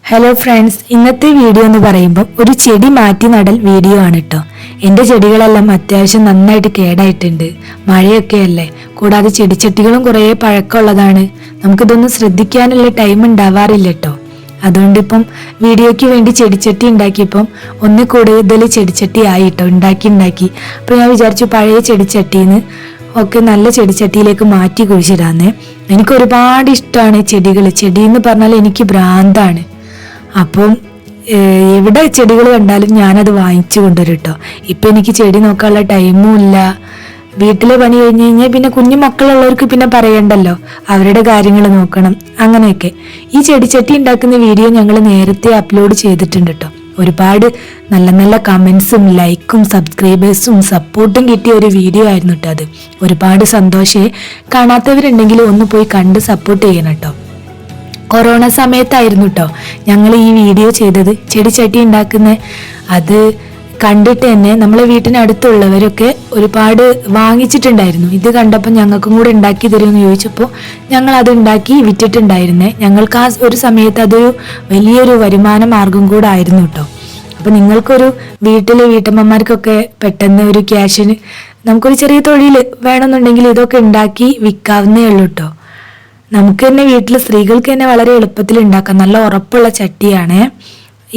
Hello friends, ഇന്നത്തെ video എന്ന് പറയുമ്പോൾ ഒരു ചെടി മാറ്റി നടൽ വീഡിയോ ആണ് കേട്ടോ. എൻ്റെ ചെടികളെല്ലാം അത്യാവശ്യം നന്നായിട്ട് കേടായിട്ടുണ്ട്. മഴയൊക്കെ അല്ലേ, കൂടാതെ ചെടിച്ചട്ടികളും കുറേ പഴക്കമുള്ളതാണ്. നമുക്കിതൊന്നും ശ്രദ്ധിക്കാനുള്ള ടൈം ഉണ്ടാവാറില്ല കേട്ടോ. അതുകൊണ്ട് ഇപ്പം വീഡിയോയ്ക്ക് വേണ്ടി ചെടിച്ചട്ടി ഉണ്ടാക്കിയപ്പം ഒന്ന് കൂടുതൽ ചെടിച്ചട്ടി ആയിട്ടോ ഉണ്ടാക്കി. അപ്പോൾ ഞാൻ വിചാരിച്ചു പഴയ ചെടിച്ചട്ടിന്ന് ഒക്കെ നല്ല ചെടിച്ചട്ടിയിലേക്ക് മാറ്റി കുഴിച്ചിടാന്നേ. എനിക്ക് ഒരുപാട് ഇഷ്ടമാണ് ചെടി എന്ന് പറഞ്ഞാൽ എനിക്ക് ഭ്രാന്താണ്. അപ്പം എവിടെ ചെടികൾ കണ്ടാലും ഞാനത് വാങ്ങിച്ചു കൊണ്ടുവരും കേട്ടോ. ഇപ്പം എനിക്ക് ചെടി നോക്കാനുള്ള ടൈമും ഇല്ല. വീട്ടിലെ പണി കഴിഞ്ഞ് കഴിഞ്ഞാൽ പിന്നെ കുഞ്ഞു മക്കളുള്ളവർക്ക് പിന്നെ പറയണ്ടല്ലോ, അവരുടെ കാര്യങ്ങൾ നോക്കണം. അങ്ങനെയൊക്കെ ഈ ചെടിച്ചട്ടി ഉണ്ടാക്കുന്ന വീഡിയോ ഞങ്ങൾ നേരത്തെ അപ്ലോഡ് ചെയ്തിട്ടുണ്ട് കേട്ടോ. ഒരുപാട് നല്ല നല്ല കമൻസും ലൈക്കും സബ്സ്ക്രൈബേഴ്സും സപ്പോർട്ടും കിട്ടിയ ഒരു വീഡിയോ ആയിരുന്നു കേട്ടോ അത്. ഒരുപാട് സന്തോഷമേ. കാണാത്തവരുണ്ടെങ്കിൽ ഒന്ന് പോയി കണ്ട് സപ്പോർട്ട് ചെയ്യണം കേട്ടോ. കൊറോണ സമയത്തായിരുന്നു കേട്ടോ ഞങ്ങൾ ഈ വീഡിയോ ചെയ്തത്. ചെടിച്ചട്ടി ഉണ്ടാക്കുന്ന അത് കണ്ടിട്ട് തന്നെ നമ്മളെ വീട്ടിനടുത്തുള്ളവരൊക്കെ ഒരുപാട് വാങ്ങിച്ചിട്ടുണ്ടായിരുന്നു. ഇത് കണ്ടപ്പോൾ ഞങ്ങൾക്കും കൂടെ ഉണ്ടാക്കി തരുമെന്ന് ചോദിച്ചപ്പോൾ ഞങ്ങൾ അത് ഉണ്ടാക്കി വിറ്റിട്ടുണ്ടായിരുന്നേ. ഞങ്ങൾക്ക് ആ ഒരു സമയത്ത് അതൊരു വലിയൊരു വരുമാന മാർഗം കൂടെ ആയിരുന്നു കേട്ടോ. അപ്പം നിങ്ങൾക്കൊരു വീട്ടിലെ വീട്ടമ്മമാർക്കൊക്കെ പെട്ടെന്ന് ഒരു ക്യാഷിന് നമുക്കൊരു ചെറിയ തൊഴിൽ വേണമെന്നുണ്ടെങ്കിൽ ഇതൊക്കെ ഉണ്ടാക്കി വിൽക്കാവുന്നേ ഉള്ളൂ കേട്ടോ. നമുക്ക് തന്നെ വീട്ടിൽ സ്ത്രീകൾക്ക് തന്നെ വളരെ എളുപ്പത്തിൽ ഉണ്ടാക്കാം. നല്ല ഉറപ്പുള്ള ചട്ടിയാണ്.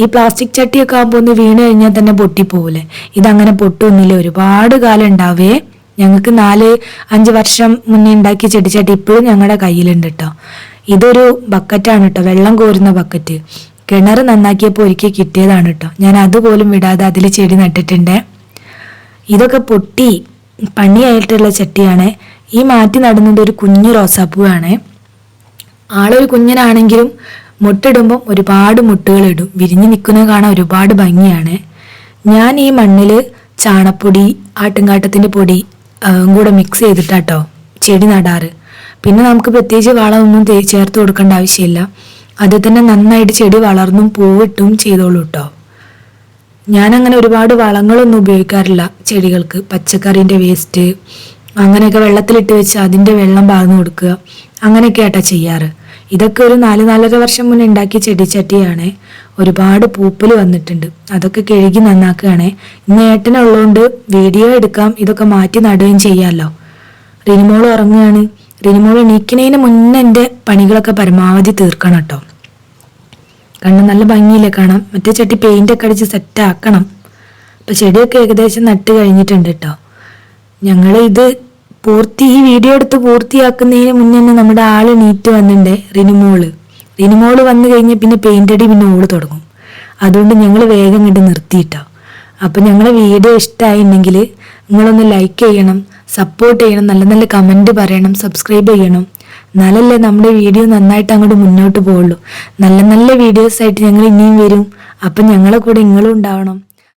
ഈ പ്ലാസ്റ്റിക് ചട്ടിയൊക്കെ ആകുമ്പോൾ ഒന്ന് വീണ് കഴിഞ്ഞാൽ തന്നെ പൊട്ടിപ്പോവില്ലേ. ഇതങ്ങനെ പൊട്ടൊന്നുമില്ല, ഒരുപാട് കാലം ഉണ്ടാവേ. ഞങ്ങൾക്ക് 4-5 വർഷം മുന്നേ ഉണ്ടാക്കിയ ചെടിച്ചട്ടി ഇപ്പോഴും ഞങ്ങളുടെ കയ്യിലുണ്ട് കേട്ടോ. ഇതൊരു ബക്കറ്റാണ് കേട്ടോ, വെള്ളം കോരുന്ന ബക്കറ്റ്. കിണർ നന്നാക്കിയപ്പോൾ ഒരിക്കൽ കിട്ടിയതാണ് കേട്ടോ. ഞാൻ അതുപോലും വിടാതെ അതിൽ ചെടി നട്ടിട്ടുണ്ട്. ഇതൊക്കെ പൊട്ടി പണിയായിട്ടുള്ള ചട്ടിയാണ്. ഈ മാറ്റി നടുന്നത് ഒരു കുഞ്ഞു റോസാപ്പൂവാണ്. ആളൊരു കുഞ്ഞനാണെങ്കിലും മുട്ടിടുമ്പം ഒരുപാട് മുട്ടുകൾ ഇടും. വിരിഞ്ഞു നിൽക്കുന്നത് കാണാൻ ഒരുപാട് ഭംഗിയാണ്. ഞാൻ ഈ മണ്ണിൽ ചാണപ്പൊടി, ആട്ടുംകാട്ടത്തിൻ്റെ പൊടി കൂടെ മിക്സ് ചെയ്തിട്ടാട്ടോ ചെടി നടാറ്. പിന്നെ നമുക്ക് പ്രത്യേകിച്ച് വളമൊന്നും ചേർത്ത് കൊടുക്കേണ്ട ആവശ്യമില്ല. അത് തന്നെ നന്നായിട്ട് ചെടി വളർന്നും പൂവിട്ടും ചെയ്തോളൂ കേട്ടോ. ഞാനങ്ങനെ ഒരുപാട് വളങ്ങളൊന്നും ഉപയോഗിക്കാറില്ല ചെടികൾക്ക്. പച്ചക്കറീൻ്റെ വേസ്റ്റ് അങ്ങനെയൊക്കെ വെള്ളത്തിലിട്ട് വെച്ച് അതിൻ്റെ വെള്ളം പാർന്നു കൊടുക്കുക, അങ്ങനെയൊക്കെ ആയിട്ടാ ചെയ്യാറ്. ഇതൊക്കെ ഒരു 4-4.5 വർഷം മുന്നേ ഉണ്ടാക്കിയ ചെടിച്ചട്ടിയാണ്. ഒരുപാട് പൂപ്പൽ വന്നിട്ടുണ്ട്. അതൊക്കെ കഴുകി നന്നാക്കുകയാണ്. ഇന്ന് ഏട്ടനുള്ളതുകൊണ്ട് വീഡിയോ എടുക്കാം, ഇതൊക്കെ മാറ്റി നടുകയും ചെയ്യാമല്ലോ. റിനിമോൾ ഉറങ്ങുകയാണ്. റിനിമോൾ എണീക്കുന്നതിന് മുന്നേ എൻ്റെ പണികളൊക്കെ പരമാവധി തീർക്കണം കേട്ടോ. കാരണം നല്ല ഭംഗിയില്ലേ കാണാം. മറ്റേ ചട്ടി പെയിൻ്റൊക്കെ അടിച്ച് സെറ്റാക്കണം. അപ്പം ചെടിയൊക്കെ ഏകദേശം നട്ട് കഴിഞ്ഞിട്ടുണ്ട് കേട്ടോ. ഞങ്ങൾ ഇത് ഈ വീഡിയോ എടുത്ത് പൂർത്തിയാക്കുന്നതിന് മുന്നേ തന്നെ നമ്മുടെ ആള് നീറ്റ് വന്നിട്ടുണ്ട്. റിനിമോള് വന്നു കഴിഞ്ഞാൽ പിന്നെ പെയിൻ്റ് അടി പിന്നെ ഓള് തുടങ്ങും. അതുകൊണ്ട് ഞങ്ങൾ വേഗം കണ്ട് നിർത്തിയിട്ടോ. അപ്പം ഞങ്ങളെ വീഡിയോ ഇഷ്ടമായിട്ടുണ്ടെങ്കിൽ നിങ്ങളൊന്ന് ലൈക്ക് ചെയ്യണം, സപ്പോർട്ട് ചെയ്യണം, നല്ല നല്ല കമൻറ്റ് പറയണം, സബ്സ്ക്രൈബ് ചെയ്യണം. എന്നാലല്ലേ നമ്മുടെ വീഡിയോ നന്നായിട്ട് അങ്ങോട്ട് മുന്നോട്ട് പോവുള്ളൂ. നല്ല നല്ല വീഡിയോസായിട്ട് ഞങ്ങൾ ഇനിയും വരും. അപ്പം ഞങ്ങളെ കൂടെ നിങ്ങളും ഉണ്ടാവണം.